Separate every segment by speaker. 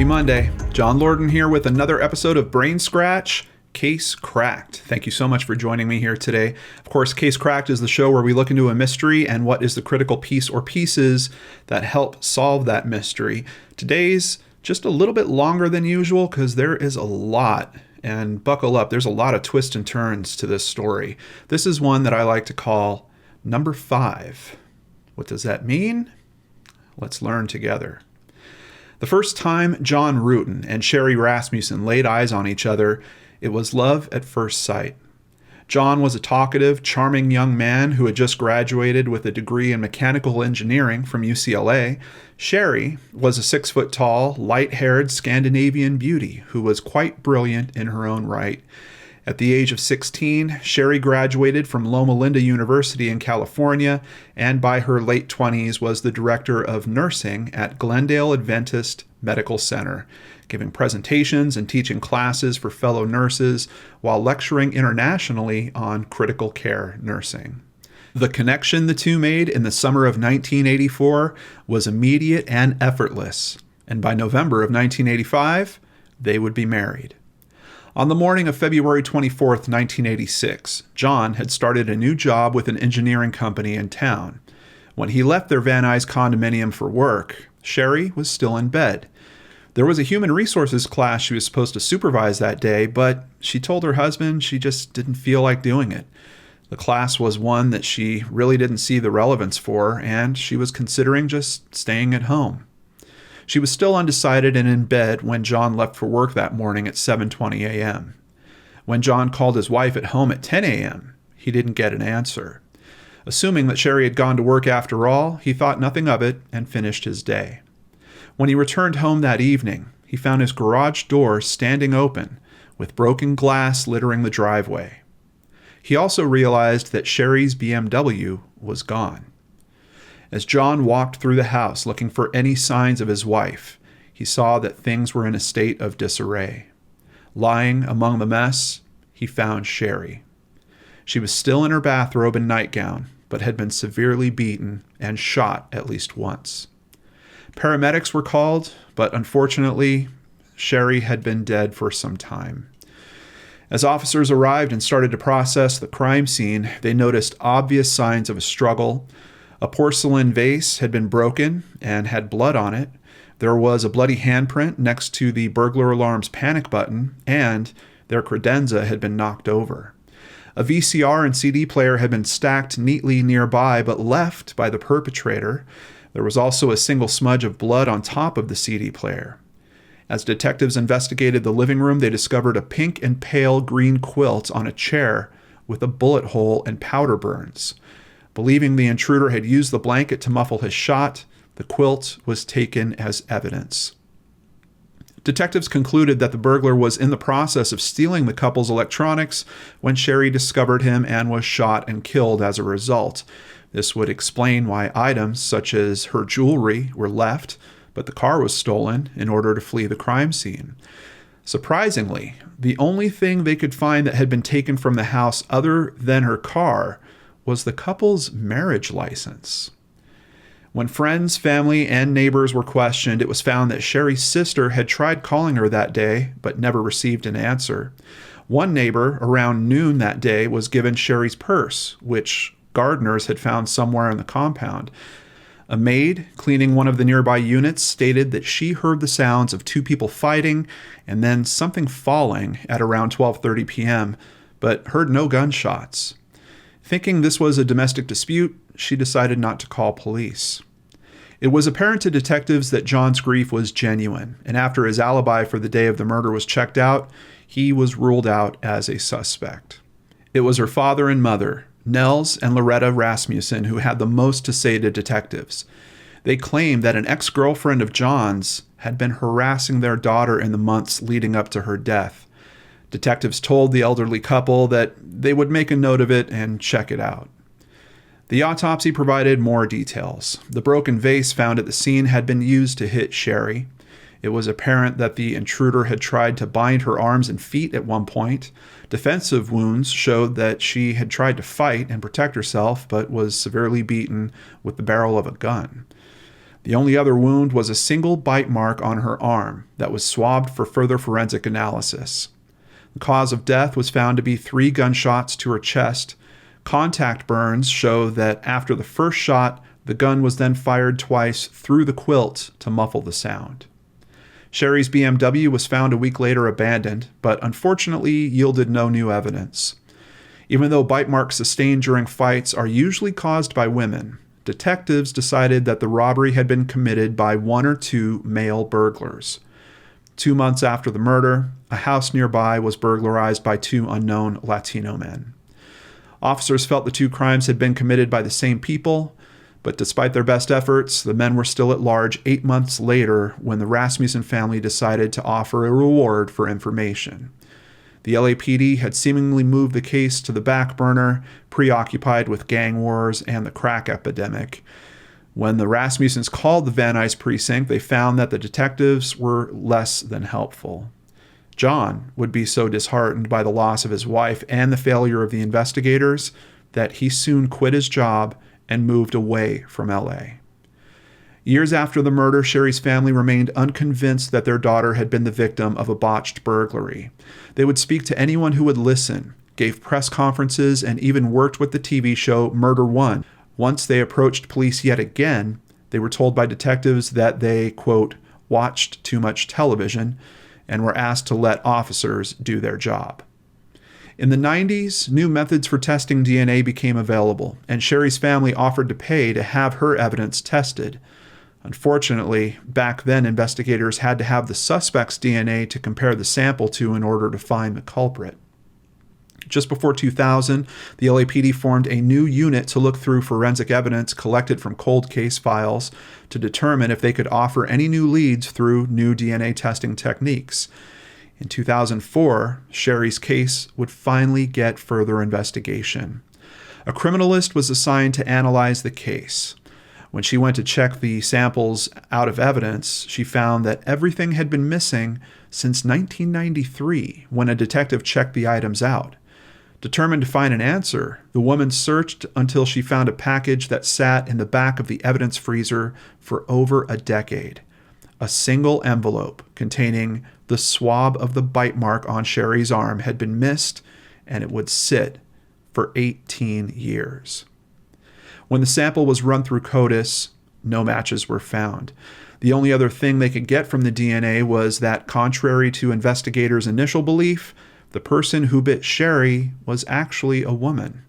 Speaker 1: Happy Monday. John Lorden here with another episode of Brain Scratch, Case Cracked. Thank you so much for joining me here today. Of course, Case Cracked is the show where we look into a mystery and what is the critical piece or pieces that help solve that mystery. Today's just a little bit longer than usual because there is a lot. And buckle up, there's a lot of twists and turns to this story. This is one that I like to call number 5. What does that mean? Let's learn together. The first time John Ruetten and Sherri Rasmussen laid eyes on each other, it was love at first sight. John was a talkative, charming young man who had just graduated with a degree in mechanical engineering from UCLA. Sherri was a 6-foot-tall, light-haired Scandinavian beauty who was quite brilliant in her own right. At the age of 16, Sherri graduated from Loma Linda University in California, and by her late 20s was the director of nursing at Glendale Adventist Medical Center, giving presentations and teaching classes for fellow nurses while lecturing internationally on critical care nursing. The connection the two made in the summer of 1984 was immediate and effortless, and by November of 1985, they would be married. On the morning of February 24th, 1986, John had started a new job with an engineering company in town. When he left their Van Nuys condominium for work, Sherri was still in bed. There was a human resources class she was supposed to supervise that day, but she told her husband she just didn't feel like doing it. The class was one that she really didn't see the relevance for, and she was considering just staying at home. She was still undecided and in bed when John left for work that morning at 7:20 a.m. When John called his wife at home at 10 a.m., he didn't get an answer. Assuming that Sherri had gone to work after all, he thought nothing of it and finished his day. When he returned home that evening, he found his garage door standing open, with broken glass littering the driveway. He also realized that Sherri's BMW was gone. As John walked through the house looking for any signs of his wife, he saw that things were in a state of disarray. Lying among the mess, he found Sherri. She was still in her bathrobe and nightgown, but had been severely beaten and shot at least once. Paramedics were called, but unfortunately, Sherri had been dead for some time. As officers arrived and started to process the crime scene, they noticed obvious signs of a struggle. A porcelain vase had been broken and had blood on it. There was a bloody handprint next to the burglar alarm's panic button, and their credenza had been knocked over. A VCR and CD player had been stacked neatly nearby but left by the perpetrator. There was also a single smudge of blood on top of the CD player. As detectives investigated the living room, they discovered a pink and pale green quilt on a chair with a bullet hole and powder burns. Believing the intruder had used the blanket to muffle his shot, the quilt was taken as evidence. Detectives concluded that the burglar was in the process of stealing the couple's electronics when Sherri discovered him and was shot and killed as a result. This would explain why items such as her jewelry were left, but the car was stolen in order to flee the crime scene. Surprisingly, the only thing they could find that had been taken from the house other than her car was the couple's marriage license. When friends, family, and neighbors were questioned, it was found that Sherri's sister had tried calling her that day, but never received an answer. One neighbor, around noon that day, was given Sherri's purse, which gardeners had found somewhere in the compound. A maid cleaning one of the nearby units stated that she heard the sounds of 2 people fighting and then something falling at around 12:30 p.m., but heard no gunshots. Thinking this was a domestic dispute, she decided not to call police. It was apparent to detectives that John's grief was genuine, and after his alibi for the day of the murder was checked out, he was ruled out as a suspect. It was her father and mother, Nels and Loretta Rasmussen, who had the most to say to detectives. They claimed that an ex-girlfriend of John's had been harassing their daughter in the months leading up to her death. Detectives told the elderly couple that they would make a note of it and check it out. The autopsy provided more details. The broken vase found at the scene had been used to hit Sherri. It was apparent that the intruder had tried to bind her arms and feet at one point. Defensive wounds showed that she had tried to fight and protect herself, but was severely beaten with the barrel of a gun. The only other wound was a single bite mark on her arm that was swabbed for further forensic analysis. The cause of death was found to be 3 gunshots to her chest. Contact burns show that after the first shot, the gun was then fired twice through the quilt to muffle the sound. Sherri's BMW was found a week later abandoned, but unfortunately yielded no new evidence. Even though bite marks sustained during fights are usually caused by women, detectives decided that the robbery had been committed by 1 or 2 male burglars. 2 months after the murder, a house nearby was burglarized by 2 unknown Latino men. Officers felt the 2 crimes had been committed by the same people, but despite their best efforts, the men were still at large 8 months later when the Rasmussen family decided to offer a reward for information. The LAPD had seemingly moved the case to the back burner, preoccupied with gang wars and the crack epidemic. When the Rasmussens called the Van Nuys precinct, they found that the detectives were less than helpful. John would be so disheartened by the loss of his wife and the failure of the investigators that he soon quit his job and moved away from LA. Years after the murder, Sherri's family remained unconvinced that their daughter had been the victim of a botched burglary. They would speak to anyone who would listen, gave press conferences, and even worked with the TV show Murder One. Once they approached police yet again, they were told by detectives that they, quote, watched too much television and were asked to let officers do their job. In the 90s, new methods for testing DNA became available, and Sherri's family offered to pay to have her evidence tested. Unfortunately, back then investigators had to have the suspect's DNA to compare the sample to in order to find the culprit. Just before 2000, the LAPD formed a new unit to look through forensic evidence collected from cold case files to determine if they could offer any new leads through new DNA testing techniques. In 2004, Sherri's case would finally get further investigation. A criminalist was assigned to analyze the case. When she went to check the samples out of evidence, she found that everything had been missing since 1993, when a detective checked the items out. Determined to find an answer, the woman searched until she found a package that sat in the back of the evidence freezer for over a decade. A single envelope containing the swab of the bite mark on Sherri's arm had been missed, and it would sit for 18 years. When the sample was run through CODIS, no matches were found. The only other thing they could get from the DNA was that, contrary to investigators' initial belief, the person who bit Sherri was actually a woman.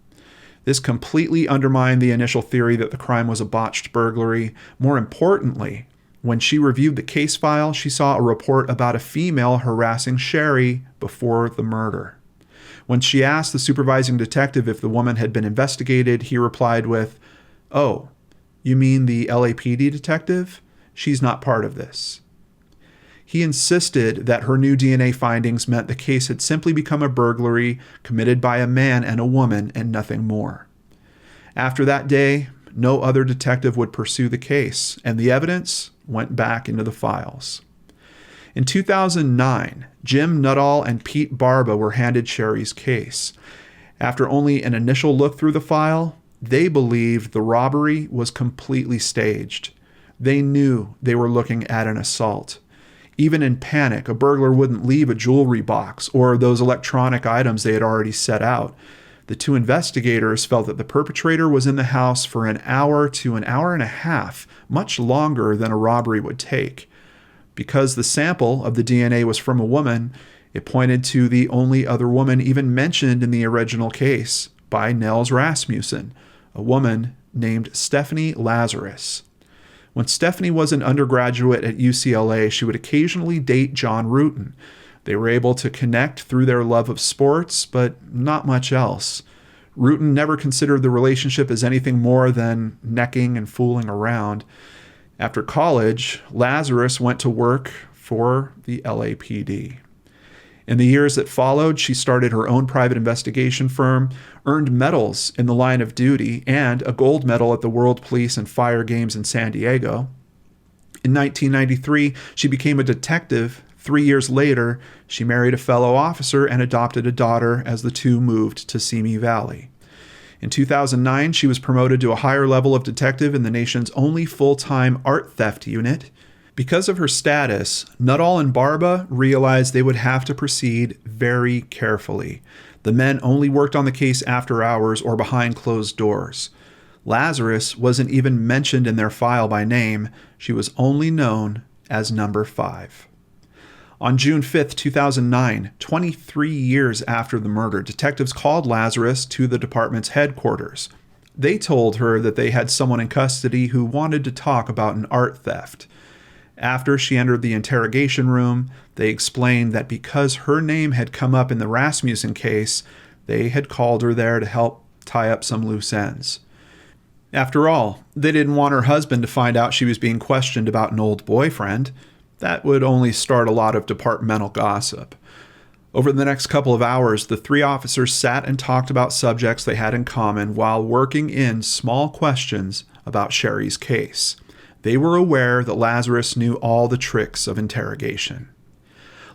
Speaker 1: This completely undermined the initial theory that the crime was a botched burglary. More importantly, when she reviewed the case file, she saw a report about a female harassing Sherri before the murder. When she asked the supervising detective if the woman had been investigated, he replied with, "Oh, you mean the LAPD detective? She's not part of this." He insisted that her new DNA findings meant the case had simply become a burglary committed by a man and a woman and nothing more. After that day, no other detective would pursue the case, and the evidence went back into the files. In 2009, Jim Nuttall and Pete Barba were handed Sherri's case. After only an initial look through the file, they believed the robbery was completely staged. They knew they were looking at an assault. Even in panic, a burglar wouldn't leave a jewelry box or those electronic items they had already set out. The 2 investigators felt that the perpetrator was in the house for an hour to an hour and a half, much longer than a robbery would take. Because the sample of the DNA was from a woman, it pointed to the only other woman even mentioned in the original case, by Nels Rasmussen, a woman named Stephanie Lazarus. When Stephanie was an undergraduate at UCLA, she would occasionally date John Rutan. They were able to connect through their love of sports, but not much else. Rutan never considered the relationship as anything more than necking and fooling around. After college, Lazarus went to work for the LAPD. In the years that followed, she started her own private investigation firm, earned medals in the line of duty, and a gold medal at the World Police and Fire Games in San Diego. In 1993, she became a detective. 3 years later, she married a fellow officer and adopted a daughter as the 2 moved to Simi Valley. In 2009, she was promoted to a higher level of detective in the nation's only full-time art theft unit. Because of her status, Nuttall and Barba realized they would have to proceed very carefully. The men only worked on the case after hours or behind closed doors. Lazarus wasn't even mentioned in their file by name. She was only known as Number 5. On June 5, 2009, 23 years after the murder, detectives called Lazarus to the department's headquarters. They told her that they had someone in custody who wanted to talk about an art theft. After she entered the interrogation room, they explained that because her name had come up in the Rasmussen case, they had called her there to help tie up some loose ends. After all, they didn't want her husband to find out she was being questioned about an old boyfriend. That would only start a lot of departmental gossip. Over the next couple of hours, the three officers sat and talked about subjects they had in common while working in small questions about Sherri's case. They were aware that Lazarus knew all the tricks of interrogation.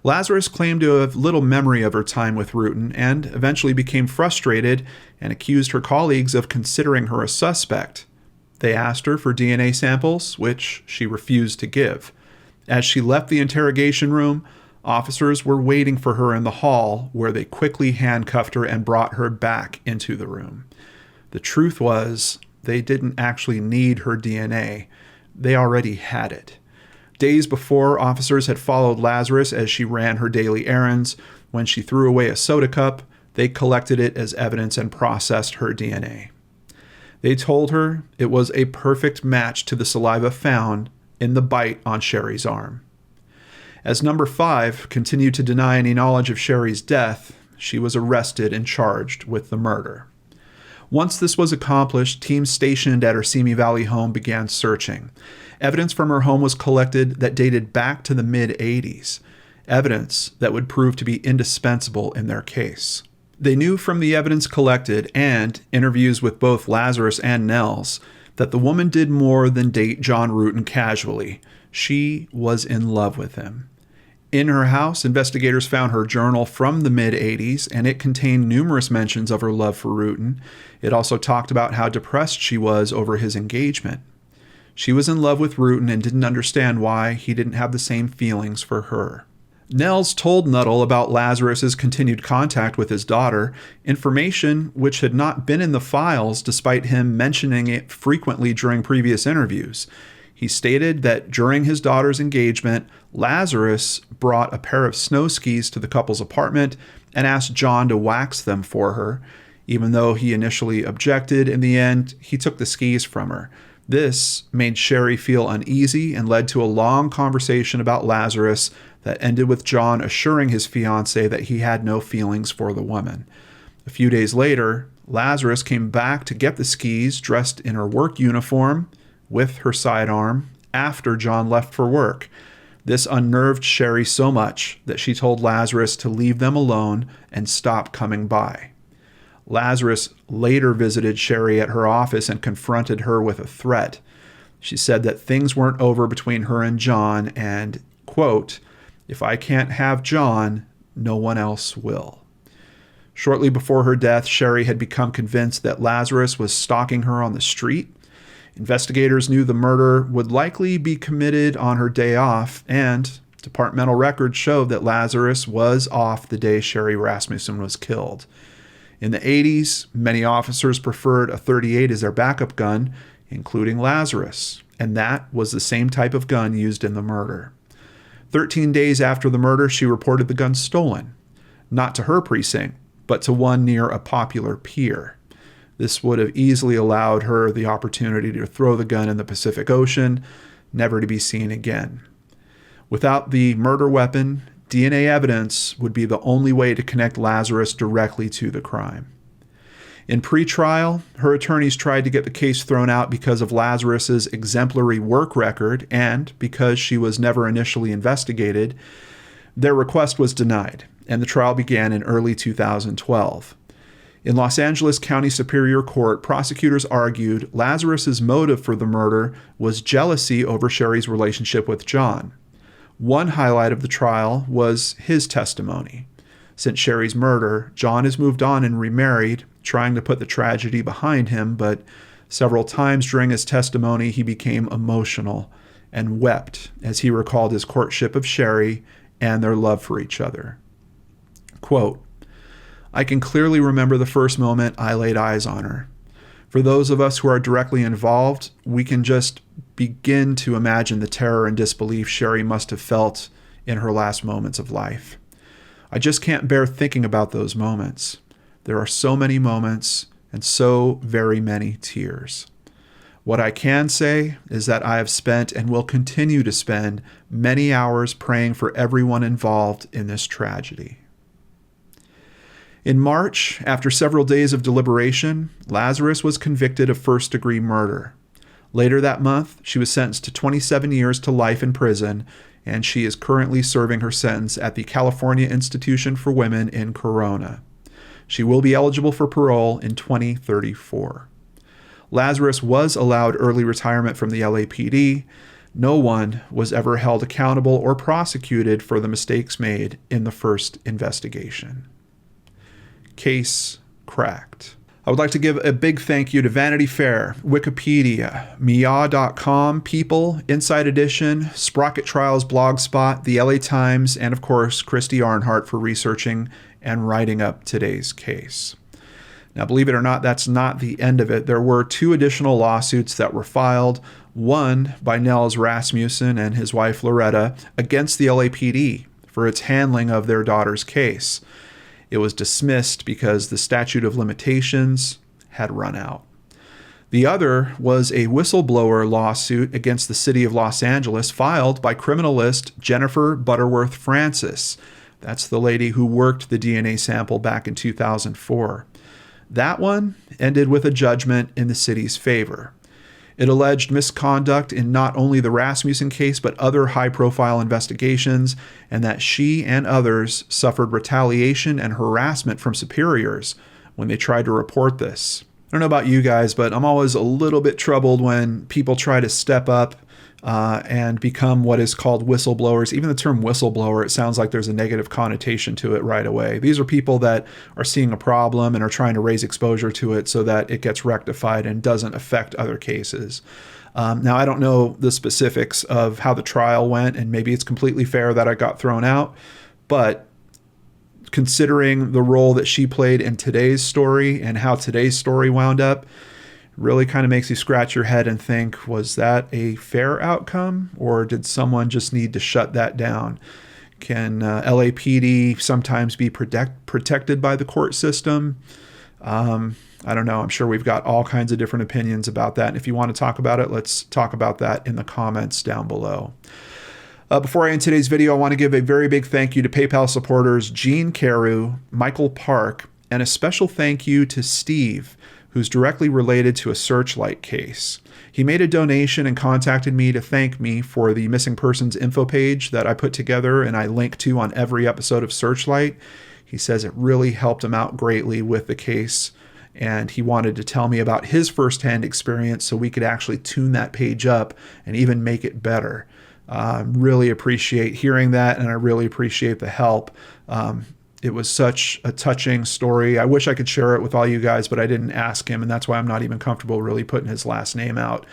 Speaker 1: Lazarus claimed to have little memory of her time with Rutan and eventually became frustrated and accused her colleagues of considering her a suspect. They asked her for DNA samples, which she refused to give. As she left the interrogation room, officers were waiting for her in the hall, where they quickly handcuffed her and brought her back into the room. The truth was, they didn't actually need her DNA. They already had it. Days before, officers had followed Lazarus as she ran her daily errands. When she threw away a soda cup, they collected it as evidence and processed her DNA. They told her it was a perfect match to the saliva found in the bite on Sherri's arm. As Number 5 continued to deny any knowledge of Sherri's death, she was arrested and charged with the murder. Once this was accomplished, teams stationed at her Simi Valley home began searching. Evidence from her home was collected that dated back to the mid-'80s, evidence that would prove to be indispensable in their case. They knew from the evidence collected and interviews with both Lazarus and Nels that the woman did more than date John Rutan casually. She was in love with him. In her house, investigators found her journal from the mid-'80s, and it contained numerous mentions of her love for Rutan. It also talked about how depressed she was over his engagement. She was in love with Rutan and didn't understand why he didn't have the same feelings for her. Nels told Nuttall about Lazarus's continued contact with his daughter, information which had not been in the files despite him mentioning it frequently during previous interviews. He stated that during his daughter's engagement, Lazarus brought a pair of snow skis to the couple's apartment and asked John to wax them for her. Even though he initially objected, in the end, he took the skis from her. This made Sherri feel uneasy and led to a long conversation about Lazarus that ended with John assuring his fiancée that he had no feelings for the woman. A few days later, Lazarus came back to get the skis dressed in her work uniform with her sidearm after John left for work. This unnerved Sherri so much that she told Lazarus to leave them alone and stop coming by. Lazarus later visited Sherri at her office and confronted her with a threat. She said that things weren't over between her and John and, quote, "If I can't have John, no one else will." Shortly before her death, Sherri had become convinced that Lazarus was stalking her on the street. Investigators knew the murder would likely be committed on her day off, and departmental records showed that Lazarus was off the day Sherri Rasmussen was killed. In the 80s, many officers preferred a .38 as their backup gun, including Lazarus, and that was the same type of gun used in the murder. 13 days after the murder, she reported the gun stolen, not to her precinct, but to one near a popular pier. This would have easily allowed her the opportunity to throw the gun in the Pacific Ocean, never to be seen again. Without the murder weapon, DNA evidence would be the only way to connect Lazarus directly to the crime. In pre-trial, her attorneys tried to get the case thrown out because of Lazarus's exemplary work record and because she was never initially investigated. Their request was denied, and the trial began in early 2012. In Los Angeles County Superior Court, prosecutors argued Lazarus's motive for the murder was jealousy over Sherri's relationship with John. One highlight of the trial was his testimony. Since Sherri's murder, John has moved on and remarried, trying to put the tragedy behind him, but several times during his testimony, he became emotional and wept as he recalled his courtship of Sherri and their love for each other. Quote, "I can clearly remember the first moment I laid eyes on her. For those of us who are directly involved, we can just begin to imagine the terror and disbelief Sherri must have felt in her last moments of life. I just can't bear thinking about those moments. There are so many moments and so very many tears. What I can say is that I have spent and will continue to spend many hours praying for everyone involved in this tragedy." In March, after several days of deliberation, Lazarus was convicted of first-degree murder. Later that month, she was sentenced to 27 years to life in prison, and she is currently serving her sentence at the California Institution for Women in Corona. She will be eligible for parole in 2034. Lazarus was allowed early retirement from the LAPD. No one was ever held accountable or prosecuted for the mistakes made in the first investigation. Case cracked. I would like to give a big thank you to Vanity Fair, Wikipedia, Meow.com, People, Inside Edition, Sprocket Trials Blogspot, the LA Times, and of course, Christy Arnhart for researching and writing up today's case. Now, believe it or not, that's not the end of it. There were 2 additional lawsuits that were filed, one by Nels Rasmussen and his wife Loretta against the LAPD for its handling of their daughter's case. It was dismissed because the statute of limitations had run out. The other was a whistleblower lawsuit against the city of Los Angeles filed by criminalist Jennifer Butterworth Francis. That's the lady who worked the DNA sample back in 2004. That one ended with a judgment in the city's favor. It alleged misconduct in not only the Rasmussen case, but other high-profile investigations, and that she and others suffered retaliation and harassment from superiors when they tried to report this. I don't know about you guys, but I'm always a little bit troubled when people try to step up and become what is called whistleblowers. Even the term whistleblower, it sounds like there's a negative connotation to it right away. These are people that are seeing a problem and are trying to raise exposure to it so that it gets rectified and doesn't affect other cases. Now, I don't know the specifics of how the trial went, and maybe it's completely fair that I got thrown out, but considering the role that she played in today's story and how today's story wound up, really kind of makes you scratch your head and think, was that a fair outcome, or did someone just need to shut that down? Can LAPD sometimes be protected by the court system? I don't know. I'm sure we've got all kinds of different opinions about that. And if you want to talk about it, let's talk about that in the comments down below. Before I end today's video, I want to give a very big thank you to PayPal supporters Jean Carew, Michael Park, and a special thank you to Steve, who's directly related to a Searchlight case. He made a donation and contacted me to thank me for the missing persons info page that I put together and I link to on every episode of Searchlight. He says it really helped him out greatly with the case, and he wanted to tell me about his firsthand experience so we could actually tune that page up and even make it better. Really appreciate hearing that, and I really appreciate the help. It was such a touching story. I wish I could share it with all you guys, but I didn't ask him, and that's why I'm not even comfortable really putting his last name out.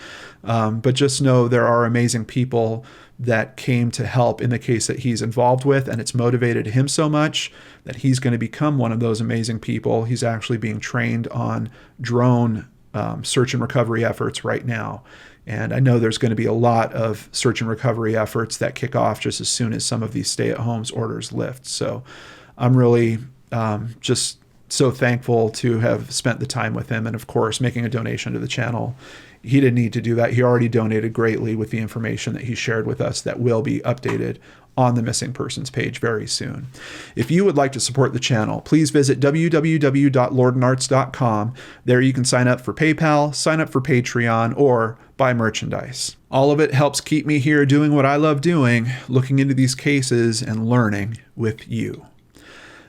Speaker 1: But just know there are amazing people that came to help in the case that he's involved with, and it's motivated him so much that he's going to become one of those amazing people. He's actually being trained on drone search and recovery efforts right now. And I know there's going to be a lot of search and recovery efforts that kick off just as soon as some of these stay-at-home orders lift. So I'm really just so thankful to have spent the time with him, and of course making a donation to the channel. He didn't need to do that. He already donated greatly with the information that he shared with us that will be updated on the missing persons page very soon. If you would like to support the channel, please visit www.lordandarts.com. There you can sign up for PayPal, sign up for Patreon, or buy merchandise. All of it helps keep me here doing what I love doing, looking into these cases and learning with you.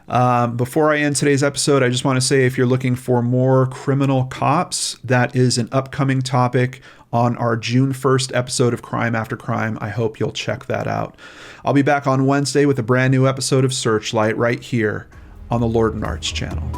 Speaker 1: Before I end today's episode, I just want to say if you're looking for more criminal cops, that is an upcoming topic on our June 1st episode of Crime After Crime. I hope you'll check that out. I'll be back on Wednesday with a brand new episode of Searchlight right here on the Lord and Arts channel.